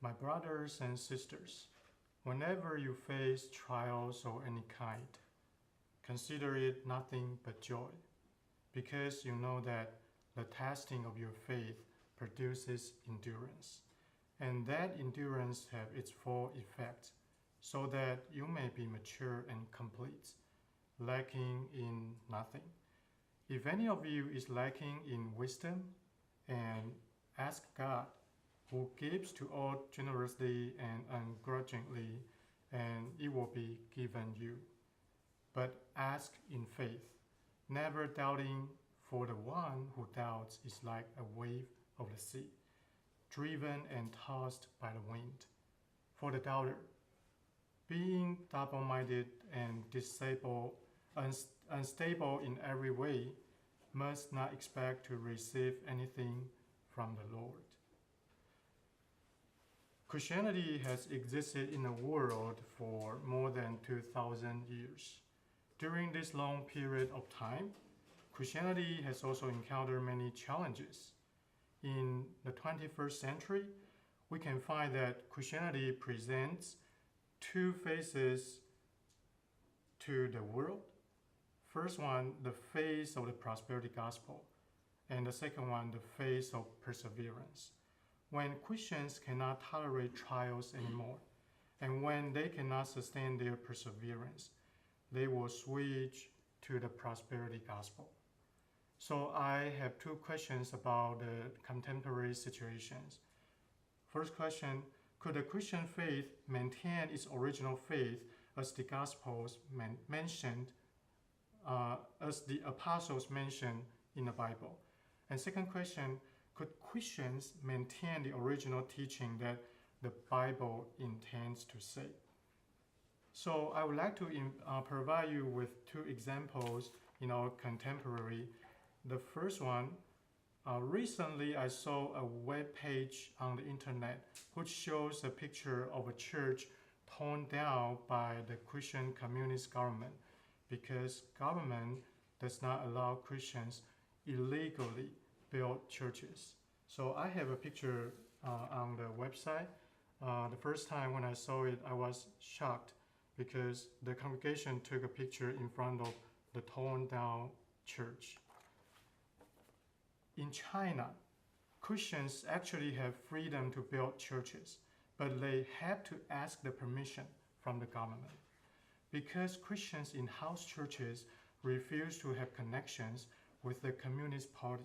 My brothers and sisters, whenever you face trials of any kind, consider it nothing but joy, because you know that the testing of your faith produces endurance, and that endurance has its full effect, so that you may be mature and complete, lacking in nothing. If any of you is lacking in wisdom, and ask God, who gives to all generously and ungrudgingly, and it will be given you. But ask in faith, never doubting, for the one who doubts is like a wave of the sea, driven and tossed by the wind. For the doubter, being double-minded and unstable in every way, must not expect to receive anything from the Lord. Christianity has existed in the world for more than 2,000 years. During this long period of time, Christianity has also encountered many challenges. In the 21st century, we can find that Christianity presents two faces to the world. First one, the face of the prosperity gospel, and the second one, the face of perseverance. When Christians cannot tolerate trials anymore, and when they cannot sustain their perseverance, they will switch to the prosperity gospel. So I have two questions about the contemporary situations. First question, could the Christian faith maintain its original faith as the Gospels mentioned, as the apostles mentioned in the Bible? And second question, could Christians maintain the original teaching that the Bible intends to say? So I would like to provide you with two examples in our contemporary. The first one, recently I saw a web page on the internet which shows a picture of a church torn down by the Christian communist government because government does not allow Christians illegally build churches. So I have a picture on the website. The first time when I saw it, I was shocked because the congregation took a picture in front of the torn down church. In China, Christians actually have freedom to build churches, but they have to ask the permission from the government. Because Christians in house churches refuse to have connections with the Communist Party,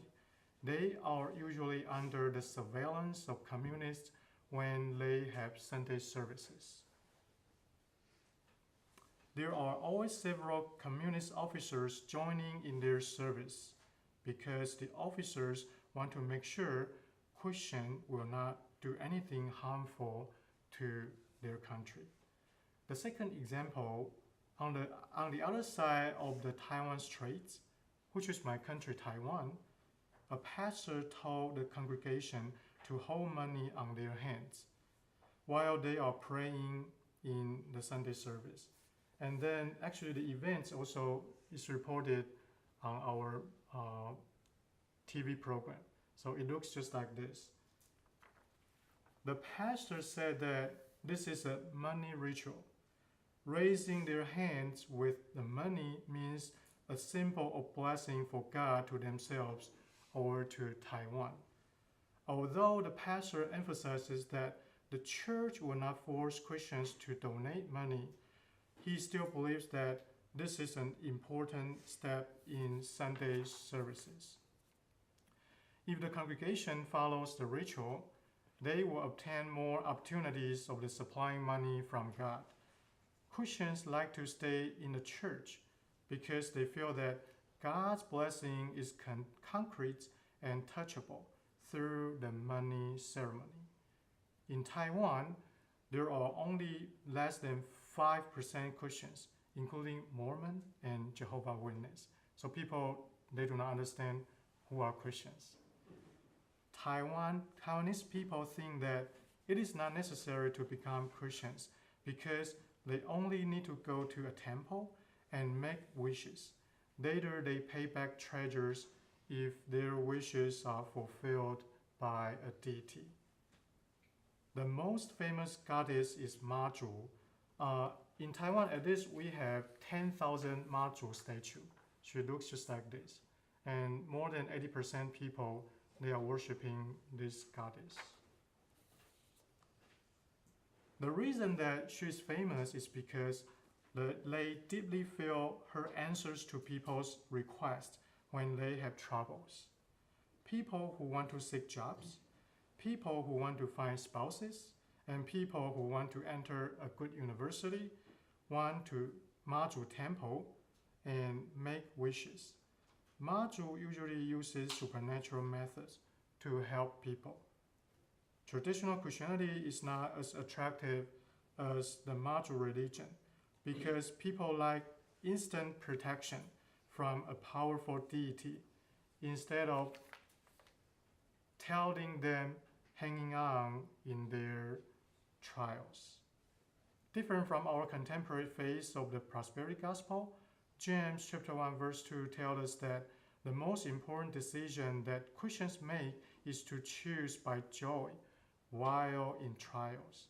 they are usually under the surveillance of communists when they have Sunday services. There are always several communist officers joining in their service because the officers want to make sure Christians will not do anything harmful to their country. The second example, on the other side of the Taiwan Straits, which is my country, Taiwan, a pastor told the congregation to hold money on their hands while they are praying in the Sunday service. And then actually the events also is reported on our TV program. So it looks just like this. The pastor said that this is a money ritual. Raising their hands with the money means a symbol of blessing for God to themselves or to Taiwan. Although the pastor emphasizes that the church will not force Christians to donate money, he still believes that this is an important step in Sunday services. If the congregation follows the ritual, they will obtain more opportunities of the supplying money from God. Christians like to stay in the church because they feel that God's blessing is concrete and touchable through the money ceremony. In Taiwan, there are only less than 5% Christians, including Mormon and Jehovah's Witnesses. So people, they do not understand who are Christians. Taiwanese people think that it is not necessary to become Christians because they only need to go to a temple and make wishes. Later, they pay back treasures if their wishes are fulfilled by a deity. The most famous goddess is Maju. In Taiwan, at least we have 10,000 Maju statue. She looks just like this. And more than 80% people, they are worshiping this goddess. The reason that she's famous is because they deeply feel her answers to people's requests when they have troubles. People who want to seek jobs, people who want to find spouses, and people who want to enter a good university want to Maju temple and make wishes. Maju usually uses supernatural methods to help people. Traditional Christianity is not as attractive as the Maju religion because people like instant protection from a powerful deity instead of telling them hanging on in their trials. Different from our contemporary phase of the prosperity gospel, James chapter 1 verse 2 tells us that the most important decision that Christians make is to choose by joy while in trials,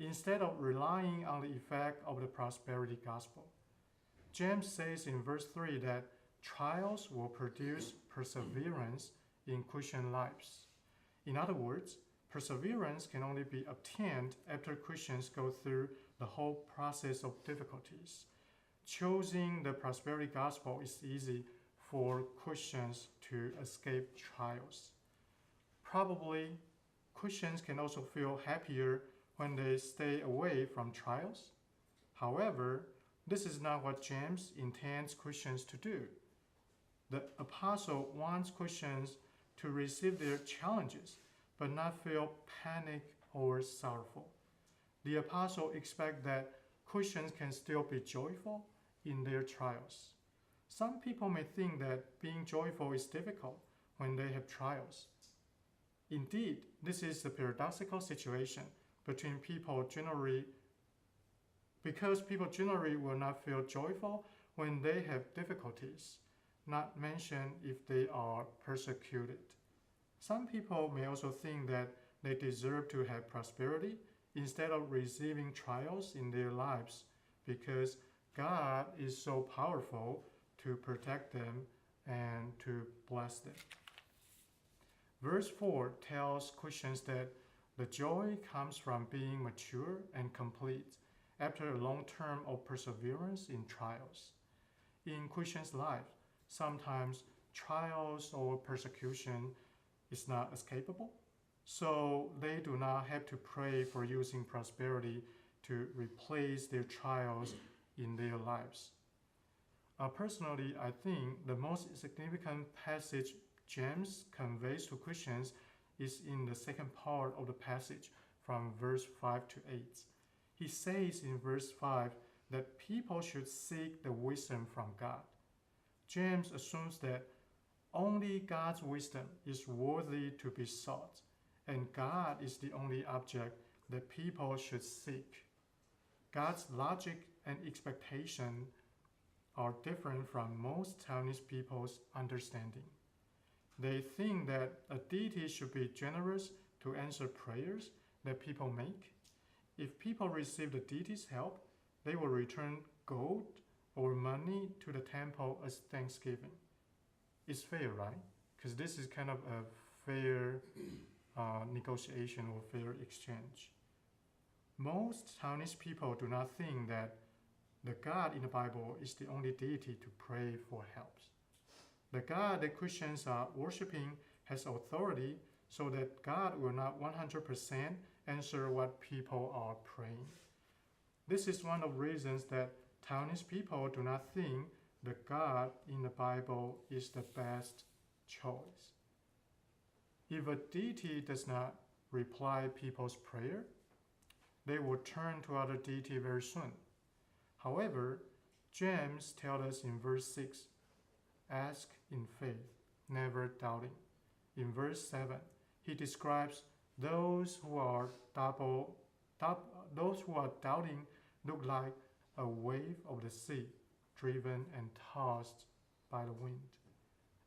instead of relying on the effect of the prosperity gospel. James says in verse 3 that trials will produce perseverance in Christian lives. In other words, perseverance can only be obtained after Christians go through the whole process of difficulties. Choosing the prosperity gospel is easy for Christians to escape trials. Probably, Christians can also feel happier when they stay away from trials. However, this is not what James intends Christians to do. The apostle wants Christians to receive their challenges, but not feel panic or sorrowful. The apostle expects that Christians can still be joyful in their trials. Some people may think that being joyful is difficult when they have trials. Indeed, this is a paradoxical situation between people generally, because people generally will not feel joyful when they have difficulties, not mention if they are persecuted. Some people may also think that they deserve to have prosperity instead of receiving trials in their lives because God is so powerful to protect them and to bless them. Verse 4 tells Christians that the joy comes from being mature and complete after a long term of perseverance in trials. In Christians' life, sometimes trials or persecution is not escapable, so they do not have to pray for using prosperity to replace their trials in their lives. Personally, I think the most significant passage James conveys to Christians is in the second part of the passage from verse 5 to 8. He says in verse 5 that people should seek the wisdom from God. James assumes that only God's wisdom is worthy to be sought, and God is the only object that people should seek. God's logic and expectation are different from most Taiwanese people's understanding. They think that a deity should be generous to answer prayers that people make. If people receive the deity's help, they will return gold or money to the temple as thanksgiving. It's fair, right? Because this is kind of a fair negotiation or fair exchange. Most Taiwanese people do not think that the God in the Bible is the only deity to pray for help. The God that Christians are worshiping has authority so that God will not 100% answer what people are praying. This is one of the reasons that Taiwanese people do not think the God in the Bible is the best choice. If a deity does not reply people's prayer, they will turn to other deity very soon. However, James tells us in verse 6, ask in faith, never doubting. In verse 7, he describes those who are doubting look like a wave of the sea, driven and tossed by the wind.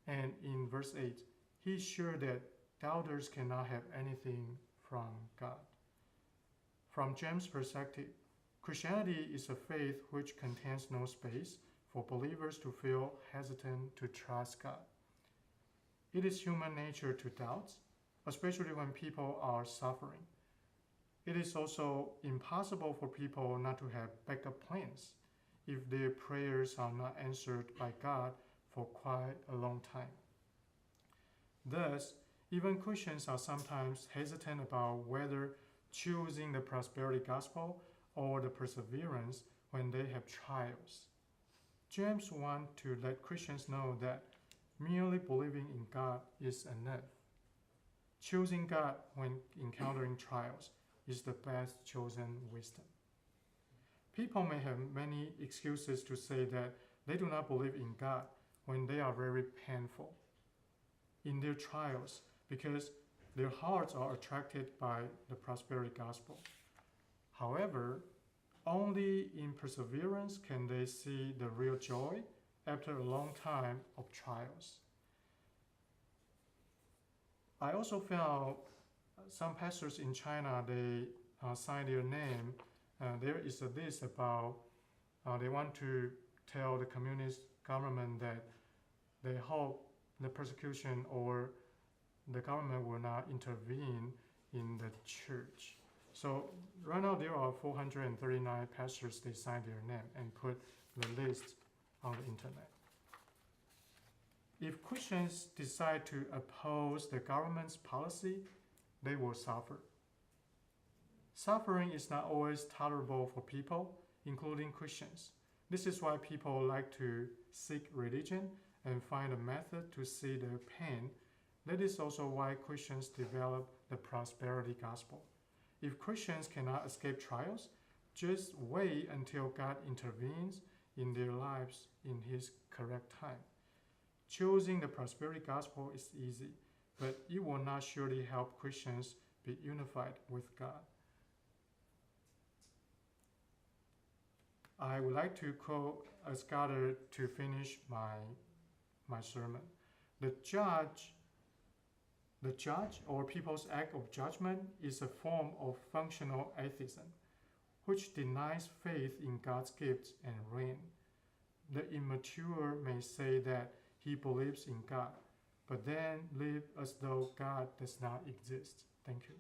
And in verse 8, he's sure that doubters cannot have anything from God. From James' perspective, Christianity is a faith which contains no space for believers to feel hesitant to trust God. It is human nature to doubt, especially when people are suffering. It is also impossible for people not to have backup plans if their prayers are not answered by God for quite a long time. Thus, even Christians are sometimes hesitant about whether choosing the prosperity gospel or the perseverance when they have trials. James wants to let Christians know that merely believing in God is enough. Choosing God when encountering trials is the best chosen wisdom. People may have many excuses to say that they do not believe in God when they are very painful in their trials because their hearts are attracted by the prosperity gospel. However, only in perseverance can they see the real joy after a long time of trials. I also found some pastors in China, they sign their name. There is a list about they want to tell the communist government that they hope the persecution or the government will not intervene in the church. So right now there are 439 pastors, they signed their name and put the list on the internet. If Christians decide to oppose the government's policy, they will suffer. Suffering is not always tolerable for people, including Christians. This is why people like to seek religion and find a method to see their pain. That is also why Christians develop the prosperity gospel. If Christians cannot escape trials, just wait until God intervenes in their lives in His correct time. Choosing the prosperity gospel is easy, but it will not surely help Christians be unified with God. I would like to quote a scholar to finish my sermon. The judge or people's act of judgment is a form of functional atheism, which denies faith in God's gifts and reign. The immature may say that he believes in God, but then live as though God does not exist. Thank you.